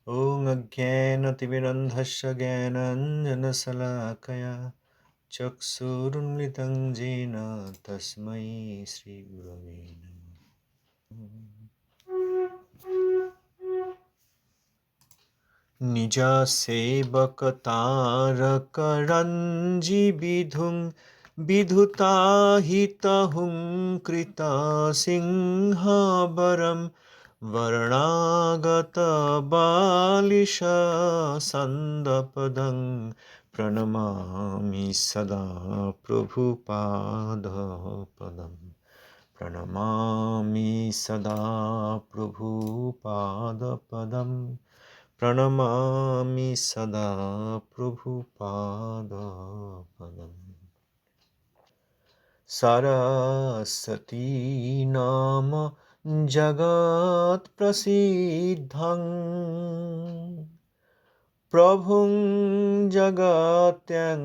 ॐ अज्ञानतिमिरन्धस्य ज्ञानाञ्जनशलाकया चक्षुरुन्मिलितं येन तस्मै श्रीगुरवे नमः। निजसेवकतारकरञ्जिविधुं विधुताहितहुं कृतसिंहवरं वरणागतबालिशसन्दपदं प्रणमामि सदा प्रभुपादपदम् प्रणमामि सदा प्रभुपादपदम् प्रणमामि सदा प्रभुपादपदम् सरस्वती नाम जगत्प्रसिद्धं प्रभुं जगत्यां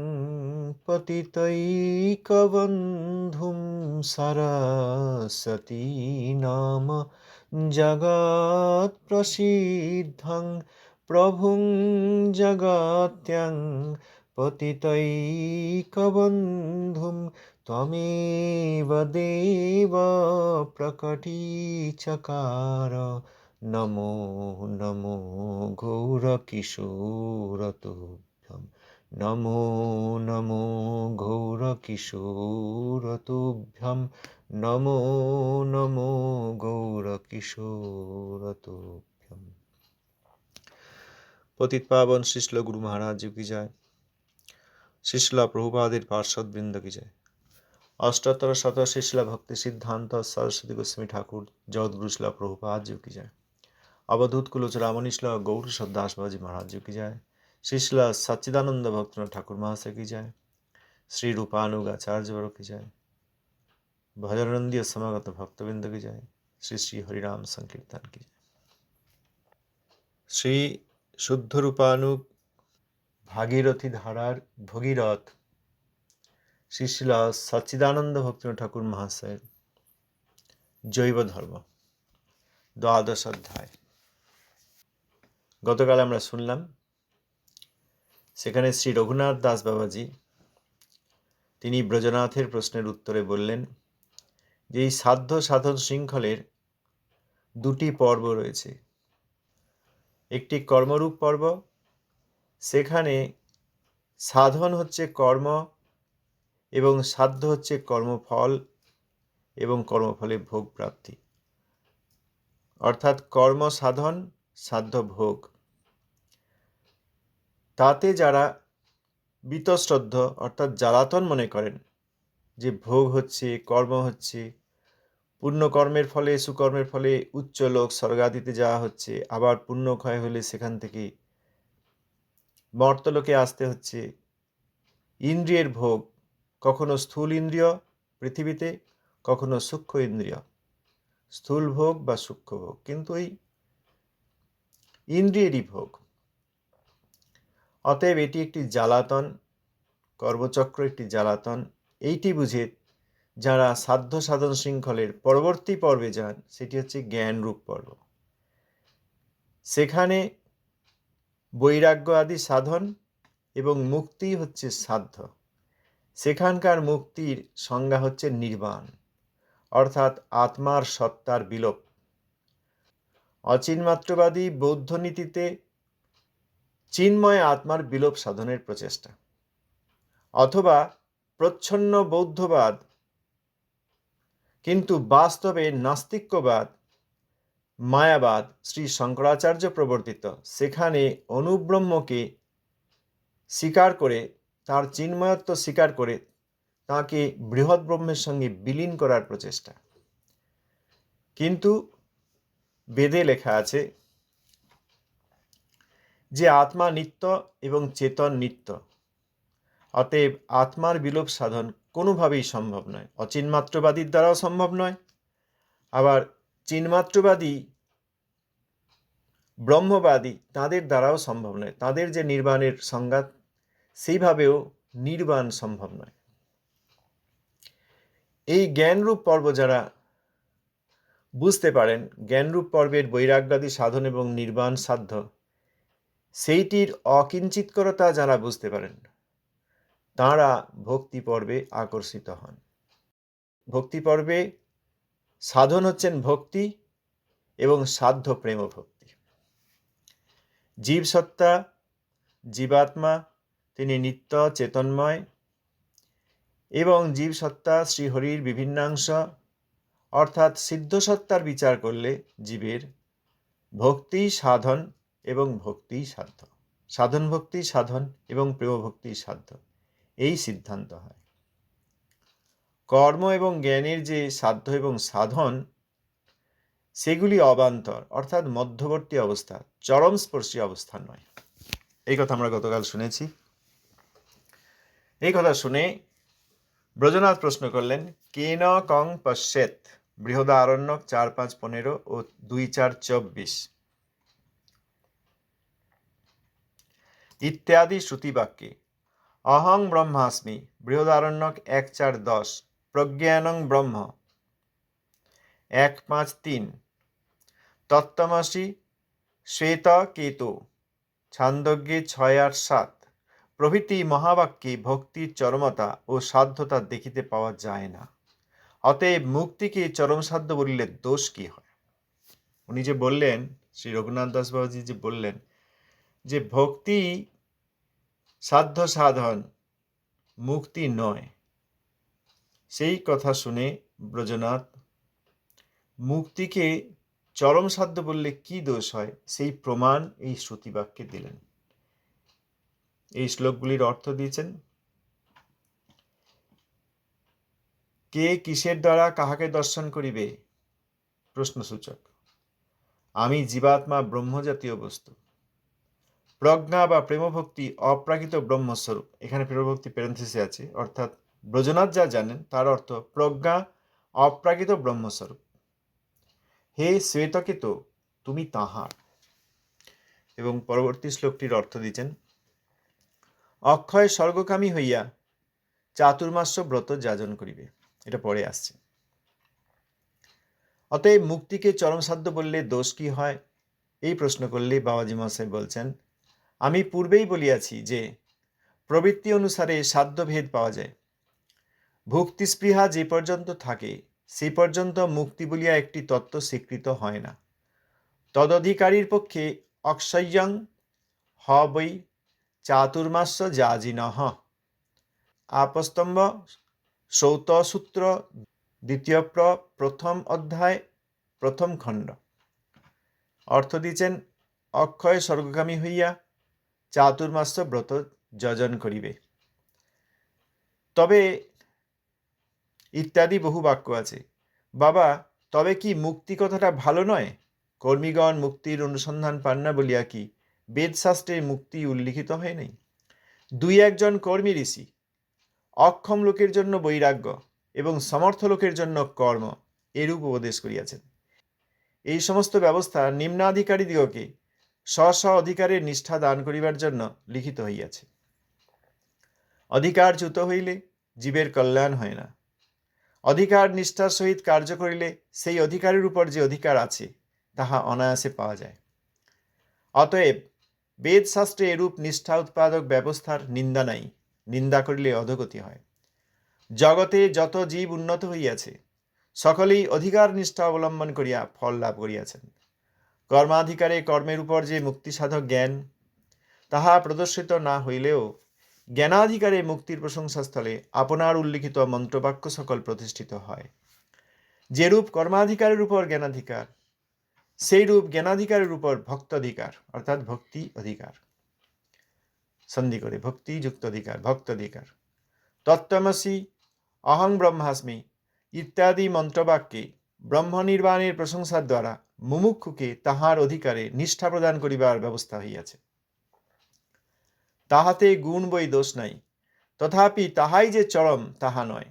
पतितैकबन्धुं सरस्वती नाम जगत्प्रसिद्धं प्रभुं जगत्यां पतितैकबन्धुं त्वमेव देव प्रकटीचकार नमो नमो घोरकिशोरतुभ्यं नमो नमो घोरकिशोरतुभ्यं नमो नमो गौरकिशोरतुभ्यं। पतित पावन श्रील गुरु महाराज जी की जय। श्रील प्रभुपादेर पार्षदवृंद की जय। अष्टोत्तर शत श्रील भक्ति सिद्धांत सरस्वती गोस्वामी ठाकुर जगद्गुरु श्रील प्रभुपाद जी की जय। अवधूत कुलचूड़ामणि श्रील गौर दास बाबाजी महाराज जी की जय। श्री श्रील सच्चिदानंद भक्तनाथ ठाकुर महाशय की जय। श्री रूपानुग आचार्य वर्ग की जय। भजनंदी समागत भक्तवृंद की जय। श्री श्री हरिनाम संकीर्तन की जय। श्री शुद्ध रूपानुग भागीरथी धारार भगीरथ श्री श्रील सच्चिदानंद भक्तनाथ ठाकुर महाशय जैव धर्म द्वादश अध्याय। गतकाल আমরা শুনলাম সেখানে শ্রী রঘুনাথ দাস বাবাজি তিনি ব্রজনাথের প্রশ্নের উত্তরে বললেন যে এই সাধ্য সাধন শৃঙ্খলের দুটি পর্ব রয়েছে। একটি কর্মরূপ পর্ব, সেখানে সাধন হচ্ছে কর্ম এবং সাধ্য হচ্ছে কর্মফল এবং কর্মফলে ভোগ প্রাপ্তি, অর্থাৎ কর্ম সাধন সাধ্য ভোগ। তাতে যারা বীতশ্রদ্ধ অর্থাৎ জ্বালাতন মনে করেন যে ভোগ হচ্ছে, কর্ম হচ্ছে, পুণ্যকর্মের ফলে সুকর্মের ফলে উচ্চ লোক স্বর্গাদিতে যাওয়া হচ্ছে, আবার পুণ্যক্ষয় হলে সেখান থেকে মর্তলোকে আসতে হচ্ছে, ইন্দ্রিয়ের ভোগ, কখনো স্থূল ইন্দ্রিয় পৃথিবীতে, কখনো সূক্ষ্ম ইন্দ্রিয়, স্থূল ভোগ বা সূক্ষ্ম ভোগ, কিন্তু এই ইন্দ্রিয়েরই ভোগ। অতএব এটি একটি জ্বালাতন, কর্মচক্র একটি জ্বালাতন। এইটি বুঝে যারা সাধ্য সাধন শৃঙ্খলের পরবর্তী পর্বে যান, সেটি হচ্ছে জ্ঞানরূপ পর্ব। সেখানে বৈরাগ্য আদি সাধন এবং মুক্তি হচ্ছে সাধ্য। সেখানকার মুক্তির সংজ্ঞা হচ্ছে নির্বাণ, অর্থাৎ আত্মার সত্তার বিলোপ। অচিন্মাত্রবাদী বৌদ্ধ নীতিতে চিন্ময় আত্মার বিলোপ সাধনের প্রচেষ্টা, অথবা প্রচ্ছন্ন বৌদ্ধবাদ কিন্তু বাস্তবে নাস্তিক্যবাদ, মায়াবাদ শ্রী শঙ্করাচার্য প্রবর্তিত, সেখানে অনুব্রহ্মকে স্বীকার করে, তার চিন্ময়ত্ব স্বীকার করে তাকে বৃহৎ ব্রহ্মের সঙ্গে বিলীন করার প্রচেষ্টা। কিন্তু বেদে লেখা আছে যে আত্মা নিত্য এবং চেতন নিত্য, অতএব আত্মার বিলোপ সাধন কোনোভাবেই সম্ভব নয়। অচিন্মাত্রবাদীর দ্বারাও সম্ভব নয়, আবার চিন্মাত্রবাদী ব্রহ্মবাদী তাদের দ্বারাও সম্ভব নয়। তাদের যে নির্বাণের সংজ্ঞা, সেইভাবেও নির্বাণ সম্ভব নয়। এই জ্ঞানরূপ পর্ব যারা বুঝতে পারেন, জ্ঞানরূপ পর্বের বৈরাগ্যাদি সাধন এবং নির্বাণ সাধ্য, সেইটির অকিঞ্চিৎকরতা যারা বুঝতে পারেন তাঁরা ভক্তি পর্বে আকর্ষিত হন। ভক্তি পর্বে সাধন হচ্ছেন ভক্তি এবং সাধ্য প্রেম ভক্তি। জীবসত্তা, জীবাত্মা তিনি নিত্য চেতনময় এবং জীবসত্তা শ্রীহরির বিভিন্নাংশ অর্থাৎ সিদ্ধসত্তার বিচার করলে জীবের ভক্তি সাধন এবং ভক্তি সাধ্য, সাধন ভক্তি সাধন এবং প্রেম ভক্তি সাধ্য, এই সিদ্ধান্ত হয়। কর্ম এবং জ্ঞানের যে সাধ্য এবং সাধন সেগুলি অবান্তর অর্থাৎ মধ্যবর্তী অবস্থা, চরমস্পর্শী অবস্থা নয়। এই কথা আমরা গতকাল শুনেছি। এই কথা শুনে ব্রজনাথ প্রশ্ন করলেন, কেন কং পশ্যেত, বৃহদারণ্যক 4-5-15 ও 2-4-24 ইত্যাদি শ্রুতিবাক্যে অহং ব্রহ্মাস্মি, বৃহদারণ্যক 1-4-10 প্রজ্ঞানং ব্রহ্ম 1-5-3 তত্ত্বমসি শ্বেত কেতু ছান্দোগ্যে 6-8-7 প্রভৃতি মহাবাক্যে ভক্তির চরমতা ও সাধ্যতা দেখিতে পাওয়া যায় না। অতএব মুক্তিকে চরম সাধ্য বলিলে দোষ কি হয়? উনি যে বললেন, শ্রী রঘুনাথ দাস বাবাজি যে বললেন যে ভক্তি সাধ্য সাধন, মুক্তি নয়, সেই কথা শুনে ব্রজনাথ মুক্তিকে চরম সাধ্য বললে কি দোষ হয় সেই প্রমাণ এই শ্রুতিবাক্যে দিলেন। এই শ্লোকগুলির অর্থ দিয়েছেন, কে কিসের দ্বারা কাহাকে দর্শন করিবে? প্রশ্নসূচক। আমি জীবাত্মা ব্রহ্মজাতীয় বস্তু। প্রজ্ঞা বা প্রেমভক্তি অপ্রাকৃত ব্রহ্মস্বরূপ। এখানে প্রেমভক্তি প্যারেনথেসিসে আছে, অর্থাৎ ব্রজনাথ যা জানেন তার অর্থ প্রজ্ঞা অপ্রাকৃত ব্রহ্মস্বরূপ। হে শ্বেতকেতু, তুমি তাহার। এবং পরবর্তী শ্লোকটির অর্থ দিচ্ছেন, অক্ষয় স্বর্গকামী হইয়া চাতুর্মাস্য ব্রত যাজন করিবে। এটা পরে আসছে। অতএব মুক্তিকে চরম সাধ্য বললে দোষ কি হয়? এই প্রশ্ন করলে বাবাজি মহাশয় বলছেন, আমি পূর্বেই বলিয়াছি যে প্রবৃত্তি অনুসারে সাধ্যভেদ পাওয়া যায়। ভক্তিস্পৃহা যে পর্যন্ত থাকে সেই পর্যন্ত মুক্তি বলিয়া একটি তত্ত্ব স্বীকৃত হয় না। তদধিকারীর পক্ষে অক্ষয়্যং হ বৈ চাতুর্মাস্য যাজিনঃ। আপস্তম্ভ সৌতসূত্র 2 প্রথম অধ্যায় 1 খণ্ড। অর্থ দিচ্ছেন, অক্ষয় স্বর্গগামী হইয়া চাতুর্মাস্য ব্রত যজন করিবে। তবে ইত্যাদি বহু বাক্য আছে। বাবা, তবে কি মুক্তি কথাটা ভালো নয়? কর্মীগণ মুক্তির অনুসন্ধান পান না বলিয়া কি বেদশাস্ত্রে মুক্তি উল্লিখিত হয় নাই? 2-1 কর্মী ঋষি অক্ষম লোকের জন্য বৈরাগ্য এবং সমর্থ লোকের জন্য কর্ম এরূপ উপদেশ করিয়াছেন। এই সমস্ত ব্যবস্থা নিম্নাধিকারীদিগকে স্ব অধিকারের নিষ্ঠা দান করিবার জন্য লিখিত হইয়াছে। অধিকারচ্যুত হইলে জীবের কল্যাণ হয় না। অধিকার নিষ্ঠার সহিত কার্য করিলে সেই অধিকারের উপর যে অধিকার আছে তাহা অনায়াসে পাওয়া যায়। অতএব বেদশাস্ত্রে এরূপ নিষ্ঠা উৎপাদক ব্যবস্থার নিন্দা নাই। নিন্দা করিলে অধোগতি হয়। জগতে যত জীব উন্নত হইয়াছে সকলেই অধিকার নিষ্ঠা অবলম্বন করিয়া ফল লাভ করিয়াছেন। কর্মাধিকারে কর্মের উপর যে মুক্তিসাধক জ্ঞান তাহা প্রদর্শিত না হইলেও জ্ঞানাধিকারে মুক্তির প্রশংসাস্থলে আপনার উল্লিখিত মন্ত্রবাক্য সকল প্রতিষ্ঠিত হয়। যেরূপ কর্মাধিকারের উপর জ্ঞানাধিকার, সেই রূপ জ্ঞানাধিকারের উপর ভক্তাধিকার অর্থাৎ ভক্তি অধিকার। সন্ধি করে ভক্তিযুক্ত অধিকার, ভক্তাধিকার। তত্ত্বমসি, অহং ব্রহ্মাস্মি ইত্যাদি মন্ত্রবাক্যে ব্রহ্ম নির্বাণের প্রশংসার দ্বারা মুমুক্ষুকে তাহার অধিকারে নিষ্ঠা প্রদান করিবার ব্যবস্থা হইয়াছে। তাহাতে গুণ বই দোষ নাই, তথাপি তাহাই যে চরম তাহা নয়।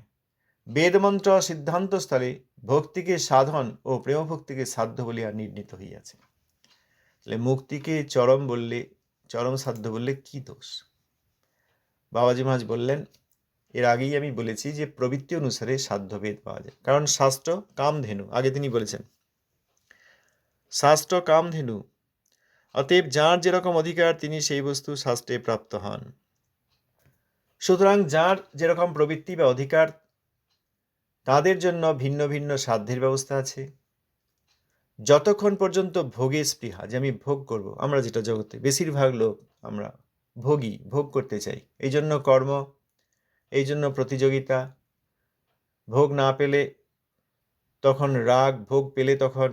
বেদমন্ত্র সিদ্ধান্তস্থলে ভক্তিকে সাধন ও প্রেমভক্তিকে সাধ্য বলিয়া নির্ণীত হইয়াছে। তাহলে মুক্তিকে চরম বললে, চরম সাধ্য বললে কি দোষ? বাবাজি মহারাজ বললেন, এর আগেই আমি বলেছি যে প্রবৃত্তি অনুসারে সাধ্যভেদ পাওয়া যায়। কারণ শাস্ত্র কামধেনু, আগে তিনি বলেছেন শাস্ত্র কামধেনু অতএব যার যেরকম অধিকার তিনি সেই বস্তু শাস্ত্রে প্রাপ্ত হন। সুতরাং যার যেরকম প্রবৃত্তি বা অধিকার তাদের জন্য ভিন্ন ভিন্ন সাধ্যের ব্যবস্থা আছে। যতক্ষণ পর্যন্ত ভোগে স্পৃহা, যে আমি ভোগ করব, আমরা যেটা জগতে বেশিরভাগ লোক আমরা ভোগী, ভোগ করতে চাই, এই জন্য কর্ম, এই জন্য প্রতিযোগিতা, ভোগ না পেলে তখন রাগ, ভোগ পেলে তখন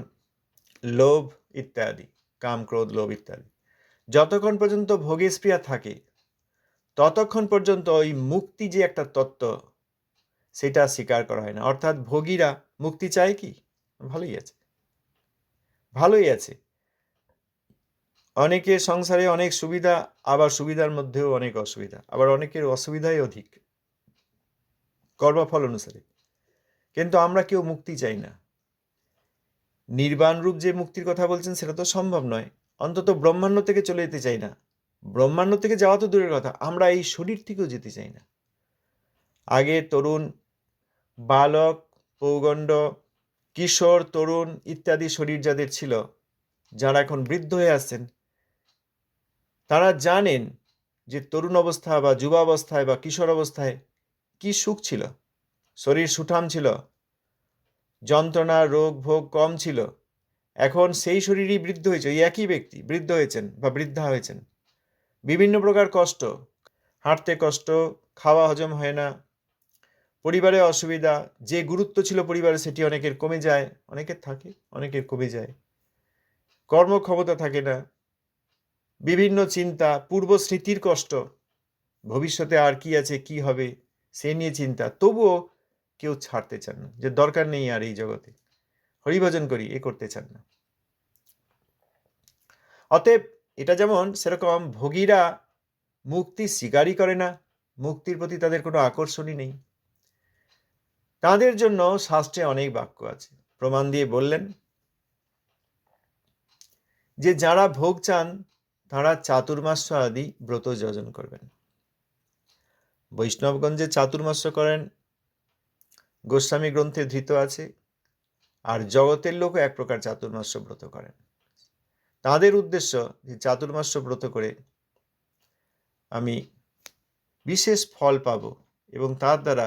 লোভ ইত্যাদি, কাম ক্রোধ লোভ ইত্যাদি। যতক্ষণ পর্যন্ত ভোগে স্পৃহা থাকে ততক্ষণ পর্যন্ত ওই মুক্তি যে একটা তত্ত্ব সেটা স্বীকার করা হয় না। অর্থাৎ ভোগীরা মুক্তি চায় কি? ভালোই আছে, ভালোই আছে। অনেকের সংসারে অনেক সুবিধা, আবার সুবিধার মধ্যেও অনেক অসুবিধা, আবার অনেকের অসুবিধাই অধিক কর্মফল অনুসারে। কিন্তু আমরা কেউ মুক্তি চাই না। নির্বাণ রূপ যে মুক্তির কথা বলছেন সেটা তো সম্ভব নয়। অন্তত ব্রহ্মাণ্ড থেকে চলে যেতে চাই না। ব্রহ্মাণ্ড থেকে যাওয়া তো দূরের কথা, আমরা এই শরীর থেকেও যেতে চাই না। আগে তরুণ, বালক, পৌগণ্ড, কিশোর, তরুণ ইত্যাদি শরীর যাদের ছিল, যারা এখন বৃদ্ধ হয়ে আসছেন, তারা জানেন যে তরুণ অবস্থা বা যুবাবস্থায় বা কিশোর অবস্থায় কি সুখ ছিল। শরীর সুঠাম ছিল, যন্ত্রণা রোগ ভোগ কম ছিল। এখন সেই শরীরই বৃদ্ধ হয়েছে, ওই একই ব্যক্তি বৃদ্ধ হয়েছেন বা বৃদ্ধা হয়েছেন, বিভিন্ন প্রকার কষ্ট, হাঁটতে কষ্ট, খাওয়া হজম হয় না, পরিবারে অসুবিধা, যে গুরুত্ব ছিল পরিবারে সেটি অনেকের কমে যায়, অনেকের থাকে, অনেকের কমে যায়, কর্মক্ষমতা থাকে না, বিভিন্ন চিন্তা, পূর্ব স্মৃতির কষ্ট, ভবিষ্যতে আর কি আছে কি হবে সে নিয়ে চিন্তা। তবুও কেউ ছাড়তে চান না, যে দরকার নেই আর এই জগতে, হরিভজন করি, এ করতে চান না। অতএব এটা যেমন সেরকম ভোগীরা মুক্তি স্বীকারই করে না, মুক্তির প্রতি তাদের কোনো আকর্ষণই নেই। তাদের জন্য শাস্ত্রে অনেক বাক্য আছে, প্রমাণ দিয়ে বললেন যে যারা ভোগ চান তারা চাতুর্মাস্য আদি ব্রত যোজন করবেন। বৈষ্ণবগঞ্জে চাতুর্মাস্য করেন, গোস্বামী গ্রন্থে ধৃত আছে, আর জগতের লোকও এক প্রকার চাতুর্মাস্য ব্রত করেন। তাদের উদ্দেশ্য যে চাতুর্মাস্য ব্রত করে আমি বিশেষ ফল পাব এবং তার দ্বারা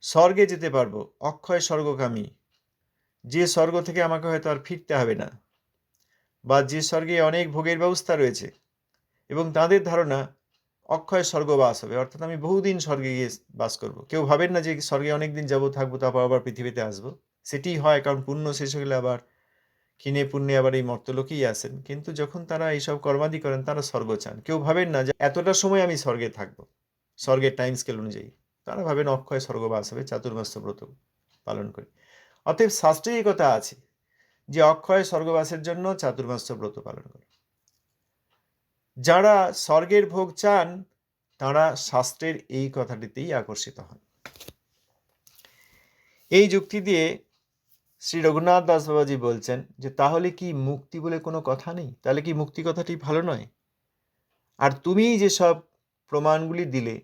স্বর্গে যেতে পারবো, অক্ষয় স্বর্গকামী, যে স্বর্গ থেকে আমাকে হয়তো আর ফিরতে হবে না, বা যে স্বর্গে অনেক ভোগের ব্যবস্থা রয়েছে এবং তাদের ধারণা অক্ষয় স্বর্গবাস হবে, অর্থাৎ আমি বহুদিন স্বর্গে গিয়ে বাস করব। কেউ ভাবেন না যে স্বর্গে অনেকদিন যাবো, থাকবো, তারপর আবার পৃথিবীতে আসবো। সেটি হয় কারণ পুণ্য শেষ হলে আবার ক্ষীণে পুণ্যে আবার এই মর্তলোকেই আসেন। কিন্তু যখন তারা এইসব কর্মাদি করেন তারা স্বর্গ চান। কেউ ভাবেন না যে এতটা সময় আমি স্বর্গে থাকবো, স্বর্গের টাইম স্কেল অনুযায়ী। তারা ভাবেন অক্ষয় স্বর্গবাস হবে চাতুর্মাস্য ব্রত পালন করে। অতএব শাস্ত্রে এই কথা আছে যে অক্ষয় স্বর্গবাসের জন্য চাতুর্মাস্য ব্রত পালন করে। যারা স্বর্গের ভোগ চান তারা শাস্ত্রের এই কথাটিতেই আকর্ষিত হন। এই যুক্তি দিয়ে শ্রী রঘুনাথ দাস বাবাজি বলছেন যে তাহলে কি মুক্তি বলে কোনো কথা নেই? তাহলে কি মুক্তি কথাটি ভালো নয়? আর তুমি যেসব প্রমাণগুলি দিলে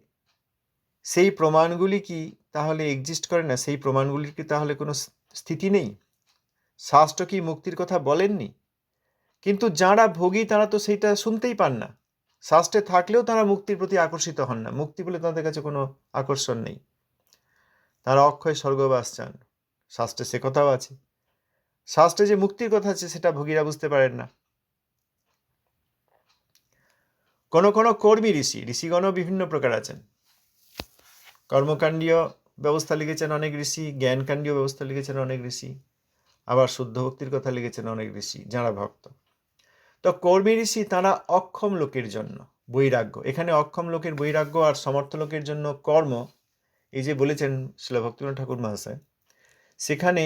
সেই প্রমাণগুলি কি তাহলে এক্সিস্ট করে না? সেই প্রমাণগুলির কি তাহলে কোনো স্থিতি নেই? শাস্ত্র কি মুক্তির কথা বলেননি? কিন্তু যারা ভোগী তারা তো সেইটা শুনতেই পান না। শাস্ত্রে থাকলেও তারা মুক্তির প্রতি আকর্ষিত হন না। মুক্তি বলে তাদের কাছে কোনো আকর্ষণ নেই। তারা অক্ষয় স্বর্গবাস চান। শাস্ত্রে সে কথাও আছে। শাস্ত্রে যে মুক্তির কথা আছে সেটা ভোগীরা বুঝতে পারেন না। কোনো কোনো কর্মী ঋষি, ঋষিগণও বিভিন্ন প্রকার আছেন। কর্মকাণ্ডীয় ব্যবস্থা লিখেছেন অনেক ঋষি, জ্ঞানকাণ্ডীয় ব্যবস্থা লিখেছেন অনেক ঋষি, আবার শুদ্ধ ভক্তির কথা লিখেছেন অনেক ঋষি যারা ভক্ত। তো কর্মী ঋষি তারা অক্ষম লোকের জন্য বৈরাগ্য, এখানে অক্ষম লোকের বৈরাগ্য আর সমর্থ লোকের জন্য কর্ম, এই যে বলেছেন শ্রীল ভক্তিবিনোদ ঠাকুর মহাশয়, সেখানে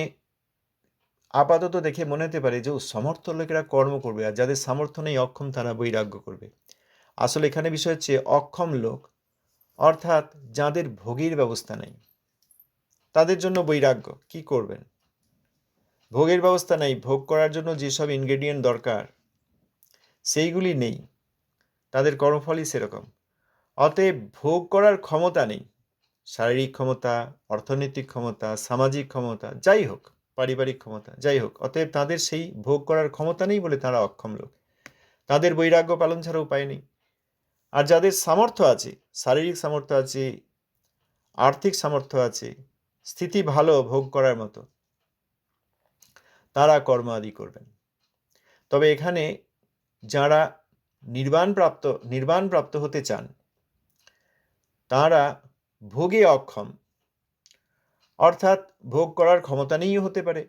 আপাতত দেখে মনে হতে পারে যে সমর্থ লোকেরা কর্ম করবে আর যাদের সামর্থ্য নেই অক্ষম তারা বৈরাগ্য করবে। আসলে এখানে বিষয় হচ্ছে অক্ষম লোক অর্থাৎ যাদের ভোগের ব্যবস্থা নেই তাদের জন্য বৈরাগ্য। কি করবেন? ভোগের ব্যবস্থা নেই, ভোগ করার জন্য যেসব ইনগ্রেডিয়েন্ট দরকার সেইগুলি নেই, তাদের কর্মফলই সেরকম। অতএব ভোগ করার ক্ষমতা নেই, শারীরিক ক্ষমতা, অর্থনৈতিক ক্ষমতা, সামাজিক ক্ষমতা, যাই হোক, পারিবারিক ক্ষমতা, যাই হোক, অতএব তাদের সেই ভোগ করার ক্ষমতা নেই বলে তারা অক্ষম লোক। তাদের বৈরাগ্য পালন ছাড়া উপায় নেই। আর যাদের সামর্থ্য আছে, শারীরিক সামর্থ্য আছে, আর্থিক সামর্থ্য আছে, স্থিতি ভালো ভোগ করার মতো, তারা কর্ম আদি করবেন। তবে এখানে যারা নির্বাণপ্রাপ্ত হতে চান, তারা ভোগে অক্ষম, অর্থাৎ ভোগ করার ক্ষমতা নেইও হতে পারে,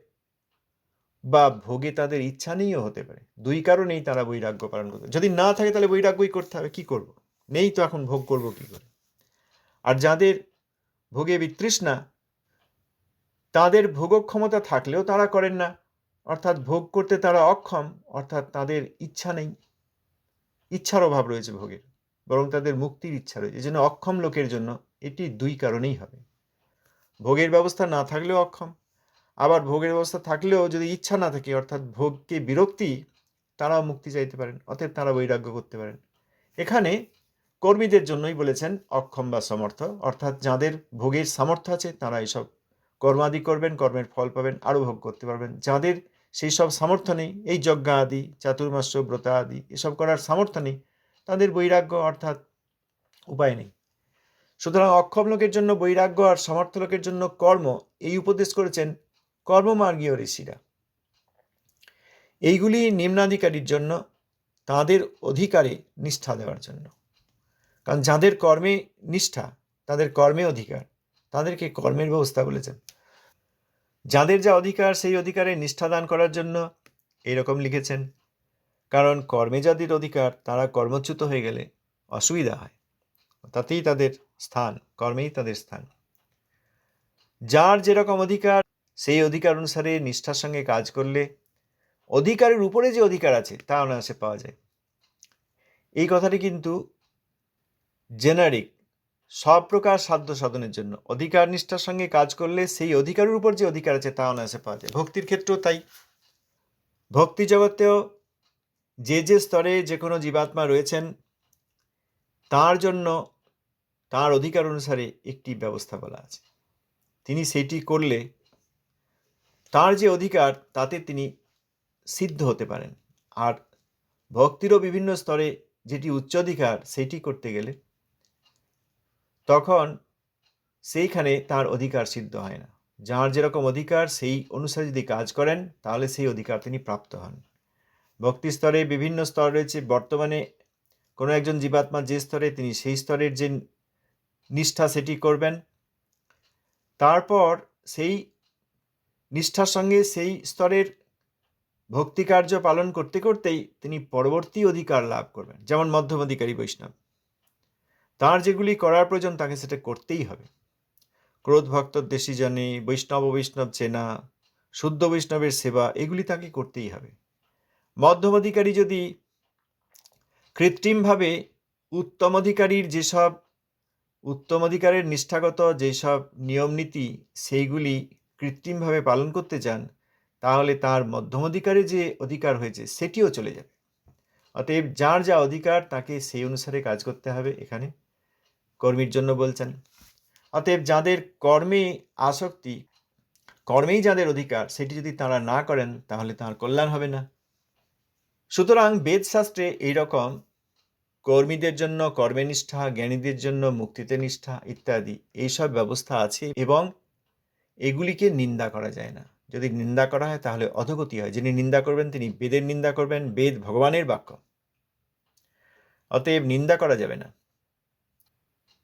বা ভোগে তাদের ইচ্ছা নেইও হতে পারে। দুই কারণেই তারা বৈরাগ্য পালন করবে। যদি না থাকে তাহলে বৈরাগ্যই করতে হবে, কি করব, নেই তো এখন ভোগ করব কি করে। আর যাদের ভোগে বিতৃষ্ণা, তাদের ভোগক্ষমতা থাকলেও তারা করেন না, অর্থাৎ ভোগ করতে তারা অক্ষম, অর্থাৎ তাদের ইচ্ছা নেই, ইচ্ছার অভাব রয়েছে ভোগের, বরং তাদের মুক্তির ইচ্ছা রয়েছে। এই জন্য অক্ষম লোকের জন্য এটি দুই কারণেই হবে। ভোগের ব্যবস্থা না থাকলেও অক্ষম, আবার ভোগের ব্যবস্থা থাকলেও যদি ইচ্ছা না থাকে, অর্থাৎ ভোগকে বিরক্তি, তারাও মুক্তি চাইতে পারেন, অতএব তারা বৈরাগ্য করতে পারেন। এখানে কর্মীদের জন্যই বলেছেন অক্ষম বা সমর্থ, অর্থাৎ যাদের ভোগের সামর্থ্য আছে তারা এইসব কর্মাদি করবেন, কর্মের ফল পাবেন, আরও ভোগ করতে পারবেন। যাদের সেই সব সামর্থ্য নেই, এই যজ্ঞ আদি, চাতুর্মাস্য ব্রত আদি এসব করার সামর্থ্য নেই, তাদের বৈরাগ্য অর্থাৎ উপায় নেই। সুতরাং অক্ষম লোকের জন্য বৈরাগ্য আর সামর্থ্য লোকের জন্য কর্ম, এই উপদেশ করেছেন কর্মমার্গীয় ঋষিরা। এইগুলি নিম্নাধিকারীর জন্য, তাদের অধিকারে নিষ্ঠা দেওয়ার জন্য। কারণ যাদের কর্মে নিষ্ঠা, তাদের কর্মে অধিকার, তাদেরকে কর্মের ব্যবস্থা বলেছেন। যাদের যা অধিকার, সেই অধিকারে নিষ্ঠা দান করার জন্য এইরকম লিখেছেন। কারণ কর্মে যাদের অধিকার, তারা কর্মচ্যুত হয়ে গেলে অসুবিধা হয়, তাতেই তাদের স্থান, কর্মেই তাদের স্থান। যার যেরকম অধিকার, সেই অধিকার অনুসারে নিষ্ঠার সঙ্গে কাজ করলে অধিকারের উপরে যে অধিকার আছে তা অনায়াসে পাওয়া যায়। এই কথাটি কিন্তু জেনারিক, সব প্রকার সাধ্য সাধনের জন্য। অধিকার নিষ্ঠার সঙ্গে কাজ করলে সেই অধিকারের উপর যে অধিকার আছে তা অনায়াসে পাওয়া যায়। ভক্তির ক্ষেত্রেও তাই। ভক্তি জগতেও যে যে স্তরে যে কোনো জীবাত্মা রয়েছেন, তার জন্য তার অধিকার অনুসারে একটি ব্যবস্থা বলা আছে। তিনি সেটি করলে তার যে অধিকার, তাতে তিনি সিদ্ধ হতে পারেন। আর ভক্তিরও বিভিন্ন স্তরে যেটি উচ্চ অধিকার, সেটি করতে গেলে তখন সেইখানে তার অধিকার সিদ্ধ হয় না। যার যেরকম অধিকার, সেই অনুসারে যদি কাজ করেন, তাহলে সেই অধিকার তিনি প্রাপ্ত হন। ভক্তি স্তরে বিভিন্ন স্তর রয়েছে। বর্তমানে কোনো একজন জীবাত্মা যে স্তরে, তিনি সেই স্তরের যে নিষ্ঠা সেটি করবেন। তারপর সেই নিষ্ঠার সঙ্গে সেই স্তরের ভক্তি কার্য পালন করতে করতেই তিনি পরবর্তী অধিকার লাভ করবেন। যেমন মধ্যম অধিকারী বৈষ্ণব, তার যেগুলি করার প্রয়োজন তাকে সেটা করতেই হবে। ক্রোধ ভক্ত দেশি জনে, বৈষ্ণব চেনা, শুদ্ধ বৈষ্ণবের সেবা, এগুলি তাকে করতেই হবে। মধ্যম অধিকারী যদি কৃত্রিমভাবে উত্তম অধিকারের নিষ্ঠাগত যেসব নিয়ম নীতি, সেইগুলি কৃত্রিমভাবে পালন করতে চান, তাহলে তার মধ্যম অধিকারে যে অধিকার হয়েছে সেটিও চলে যাবে। অতএব যার যা অধিকার, তাকে সেই অনুসারে কাজ করতে হবে। এখানে কর্মীর জন্য বলছেন। অতএব যাদের কর্মে আসক্তি, কর্মেই যাদের অধিকার, সেটি যদি তারা না করেন, তাহলে তার কল্যাণ হবে না। সুতরাং বেদশাস্ত্রে এইরকম কর্মীদের জন্য কর্মে নিষ্ঠা, জ্ঞানীদের জন্য মুক্তিতে নিষ্ঠা ইত্যাদি এইসব ব্যবস্থা আছে, এবং এগুলিকে নিন্দা করা যায় না। যদি নিন্দা করা হয় তাহলে অধোগতি হয়। যিনি নিন্দা করবেন তিনি বেদের নিন্দা করবেন। বেদ ভগবানের বাক্য, অতএব নিন্দা করা যাবে না।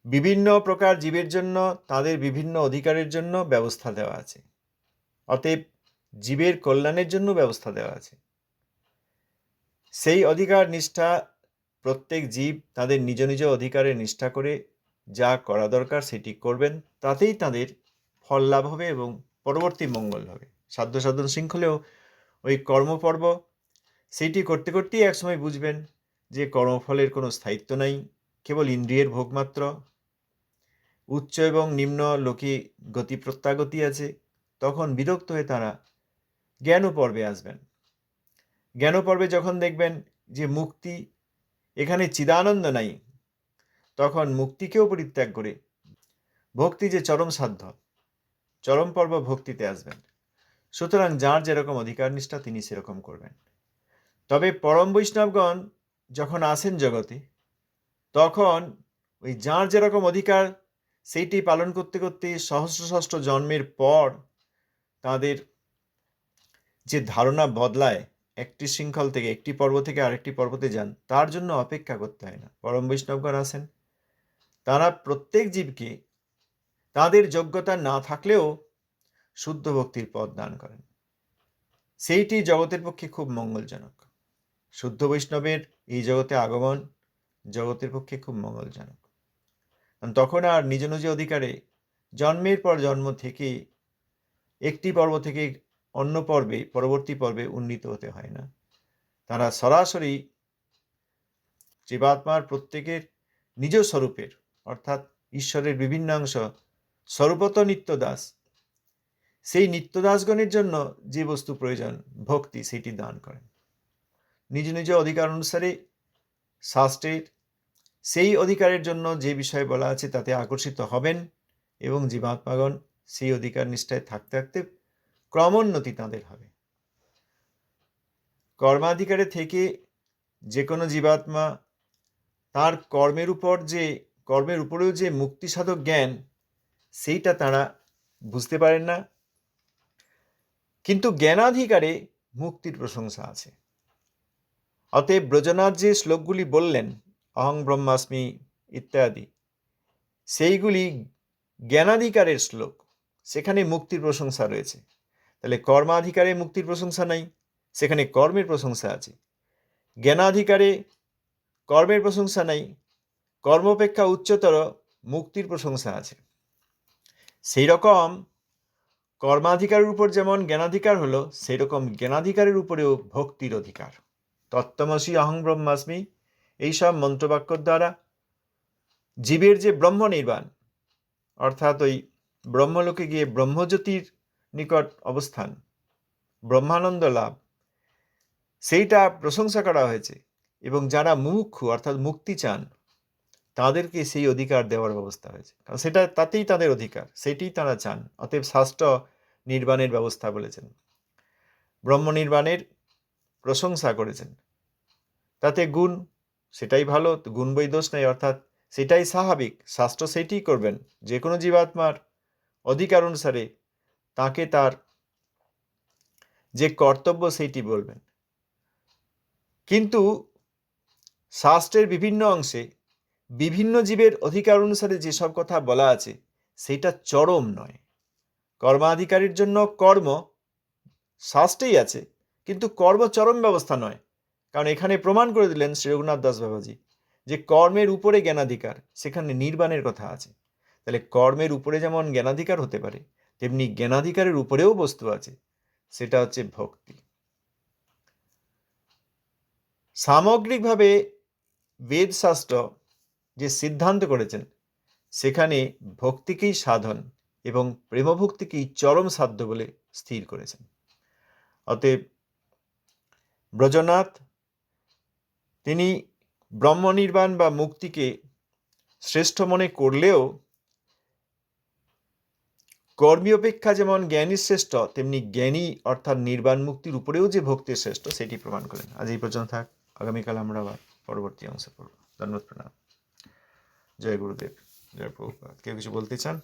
বিভিন্ন প্রকার জীবের জন্য তাদের বিভিন্ন অধিকারের জন্য ব্যবস্থা দেওয়া আছে। অতএব জীবের কল্যাণের জন্য ব্যবস্থা দেওয়া আছে। সেই অধিকার নিষ্ঠা প্রত্যেক জীব তাদের নিজ নিজ অধিকারে নিষ্ঠা করে যা করা দরকার সেটি করবেন, তাতেই তাদের ফল লাভ হবে এবং পরবর্তী মঙ্গল হবে। সাধ্য সাধন শৃঙ্খলেও ওই কর্মপর্ব, সেইটি করতে করতেই একসময় বুঝবেন যে কর্মফলের কোনো স্থায়িত্ব নাই, কেবল ইন্দ্রিয়ের ভোগ মাত্র। উচ্চ এবং নিম্ন লোকে গতি প্রত্যাগতি আছে। তখন বিরক্ত হয়ে তারা জ্ঞান পর্বে আসবেন। জ্ঞান পর্বে যখন দেখবেন যে মুক্তি, এখানে চিদানন্দ নাই, তখন মুক্তিকেও পরিত্যাগ করে ভক্তি যে চরম সাধ্য, চরম পর্ব ভক্তিতে আসবেন। সুতরাং যার যেরকম অধিকার নিষ্ঠা তিনি সেরকম করবেন। তবে পরম বৈষ্ণবগণ যখন আসেন জগতে, তখন ওই যার যেরকম অধিকার সেইটি পালন করতে করতে সহস্র সহস্র জন্মের পর তাদের যে ধারণা বদলায়, একটি শৃঙ্খল থেকে একটি পর্ব থেকে আরেকটি পর্বতে যান, তার জন্য অপেক্ষা করতে হয় না। পরম বৈষ্ণবগণ আসেন, তারা প্রত্যেক জীবকে তাদের যোগ্যতা না থাকলেও শুদ্ধ ভক্তির পথ দান করেন। সেইটি জগতের পক্ষে খুব মঙ্গলজনক। শুদ্ধ বৈষ্ণবের এই জগতে আগমন জগতের পক্ষে খুব মঙ্গলজনক। তখন আর নিজ নিজ অধিকারে জন্মের পর জন্ম থেকে একটি পর্ব থেকে অন্য পর্বে পরবর্তী পর্বে উন্নীত হতে হয় না। তারা সরাসরি জীবাত্মার প্রত্যেকের নিজ স্বরূপের অর্থাৎ ঈশ্বরের বিভিন্ন অংশ স্বরূপত নিত্যদাস, সেই নিত্যদাসগণের জন্য যে বস্তু প্রয়োজন ভক্তি সেটি দান করেন। নিজ নিজ অধিকার অনুসারে শাস্ত্রের সেই অধিকারের জন্য যে বিষয় বলা আছে তাতে আকর্ষিত হবেন এবং জীবাত্মাগণ সেই অধিকার নিষ্ঠায় থাকতে থাকতে ক্রমোন্নতি তাঁদের হবে। কর্মাধিকারে থেকে যে কোনো জীবাত্মা তার কর্মের উপরেও যে মুক্তি সাধক জ্ঞান সেইটা তারা বুঝতে পারেন না, কিন্তু জ্ঞানাধিকারে মুক্তির প্রশংসা আছে। অতএব ব্রজনাথ যে শ্লোকগুলি বললেন অহং ব্রহ্মাস্মি ইত্যাদি, সেইগুলি জ্ঞানাধিকারের শ্লোক, সেখানে মুক্তির প্রশংসা রয়েছে। তাহলে কর্মাধিকারে মুক্তির প্রশংসা নাই, সেখানে কর্মের প্রশংসা আছে। জ্ঞানাধিকারে কর্মের প্রশংসা নাই, কর্মপেক্ষা উচ্চতর মুক্তির প্রশংসা আছে। সেই রকম কর্মাধিকারের উপর যেমন জ্ঞানাধিকার হলো, সেই রকম জ্ঞানাধিকারের উপরেও ভক্তির অধিকার। তত্ত্বমসি অহং ব্রহ্মাস্মি এইসব মন্ত্রবাক্যর দ্বারা জীবের যে ব্রহ্ম নির্বাণ অর্থাৎ ওই ব্রহ্মলোকে গিয়ে ব্রহ্মজ্যোতির নিকট অবস্থান, ব্রহ্মানন্দ লাভ, সেইটা প্রশংসা করা হয়েছে। এবং যারা মুমুক্ষু অর্থাৎ মুক্তি চান তাদেরকে সেই অধিকার দেওয়ার ব্যবস্থা হয়েছে, কারণ সেটা তাতেই তাদের অধিকার, সেটিই তারা চান। অতএব শাস্ত্র নির্বাণের ব্যবস্থা বলেছেন, ব্রহ্ম নির্বাণের প্রশংসা করেছেন। তাতে গুণ, সেটাই ভালো, গুণ বৈ দোষ নেই, অর্থাৎ সেটাই স্বাভাবিক, শাস্ত্র সেইটিই করবেন। যে কোনো জীবাত্মার অধিকার অনুসারে তাকে তার যে কর্তব্য সেইটি বলবেন। কিন্তু শাস্ত্রের বিভিন্ন অংশে বিভিন্ন জীবের অধিকার অনুসারে যেসব কথা বলা আছে সেটা চরম নয়। কর্মাধিকারীর জন্য কর্ম শাস্ত্রেই আছে, কিন্তু কর্ম চরম ব্যবস্থা নয়। কারণ এখানে প্রমাণ করে দিলেন শ্রী রঘুনাথ দাস বাবাজি যে কর্মের উপরে জ্ঞানাধিকার, সেখানে নির্বাণের কথা আছে। তাহলে কর্মের উপরে যেমন জ্ঞানাধিকার হতে পারে, তেমনি জ্ঞানাধিকারের উপরেও বস্তু আছে, সেটা হচ্ছে ভক্তি। সামগ্রিকভাবে বেদশাস্ত্র যে সিদ্ধান্ত করেছেন সেখানে ভক্তিকেই সাধন এবং প্রেমভক্তিকেই চরম সাধ্য বলে স্থির করেছেন। অতএব ব্রজনাথ তিনি ব্রহ্ম নির্বাণ বা মুক্তিকে শ্রেষ্ঠ মনে করলেও কর্মী অপেক্ষা যেমন জ্ঞানী শ্রেষ্ঠ, তেমনি জ্ঞানী অর্থাৎ নির্বাণ মুক্তির উপরেও যে ভক্তি শ্রেষ্ঠ সেটি প্রমাণ করেন। আজ এই পর্যন্ত থাক, আগামীকাল আমরা আবার পরবর্তী অংশে পড়ব। ধন্যবাদ, প্রণাম। জয় গুরুদেব, জয় প্রভুপাদ। কেউ কিছু বলতে চান?